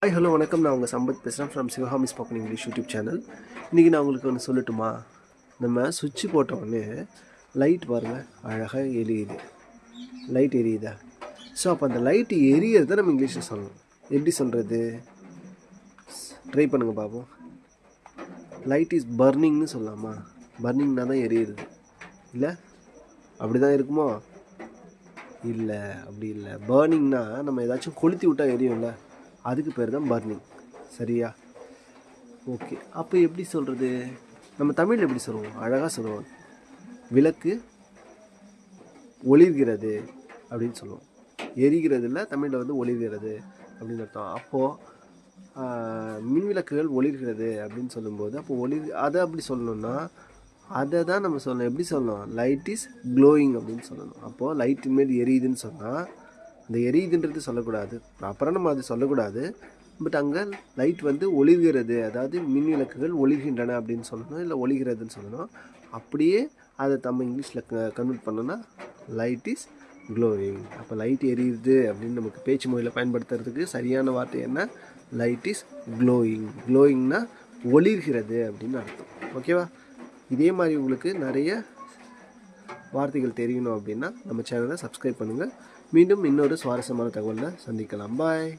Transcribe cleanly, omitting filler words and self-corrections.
Hi hello வணக்கம். நான் உங்கள் சம்பத் பேசுகிறேன் from Sivakami spoken English YouTube channel. இன்றைக்கி நான் உங்களுக்கு ஒன்று சொல்லட்டுமா? நம்ம சுவிட்சு போட்ட உடனே லைட் பாருங்கள் அழகாக எரியுது. லைட் எரியுதா? ஸோ அப்போ அந்த லைட்டு எரியறதை நம்ம இங்கிலீஷில் சொல்லணும். எப்படி சொல்கிறது? ட்ரை பண்ணுங்கள் பார்ப்போம். லைட் இஸ் பர்னிங்னு சொல்லலாமா? பர்னிங்னா தான் எரியுது இல்லை? அப்படி தான் இருக்குமோ? இல்லை, அப்படி இல்லை. பர்னிங்னா நம்ம ஏதாச்சும் கொளுத்தி விட்டால் எரியும்ல, அதுக்கு பேர் தான் பர்னிங். சரியா? ஓகே. அப்போ எப்படி சொல்கிறது? நம்ம தமிழில் எப்படி சொல்லுவோம்? அழகாக சொல்லுவோம். விளக்கு ஒளிர்கிறது அப்படின்னு சொல்லுவோம். எரிகிறது இல்லை, தமிழில் வந்து ஒளிர்கிறது அப்படின்னு அர்த்தம். அப்போது மின்விளக்குகள் ஒளிர்கிறது அப்படின்னு சொல்லும்போது அப்போ அதை அப்படி சொல்லணும்னா அதை தான் நம்ம சொல்லணும். எப்படி சொல்லணும்? லைட் இஸ் க்ளோயிங் அப்படின்னு சொல்லணும். அப்போது லைட்டின் மேல் எரியுதுன்னு சொன்னால் அந்த எரியுதுன்றது சொல்லக்கூடாது, ப்ராப்பராக நம்ம அது சொல்லக்கூடாது. பட் அங்கே லைட் வந்து ஒளிர்கிறது, அதாவது மின் விளக்குகள் ஒளிர்கின்றன அப்படின்னு சொல்லணும், இல்லை ஒளிர்கிறதுன்னு சொல்லணும். அப்படியே அதை நம்ம இங்கிலீஷில் கன்வெர்ட் பண்ணோன்னா லைட் இஸ் க்ளோயிங். அப்போ லைட் எரியுது அப்படின்னு நமக்கு பேச்சு மொழியில் பயன்படுத்துறதுக்கு சரியான வார்த்தை என்ன? Light is glowing. க்ளோயிங்னா ஒளிர்கிறது அப்படின்னு அர்த்தம். ஓகேவா? இதே மாதிரி உங்களுக்கு நிறைய வார்த்தைகள் தெரியணும் அப்படின்னா நம்ம சேனலை சப்ஸ்கிரைப் பண்ணுங்கள். மீண்டும் இன்னொரு சுவாரஸ்யமான தகவலில் சந்திக்கலாம். பாய்.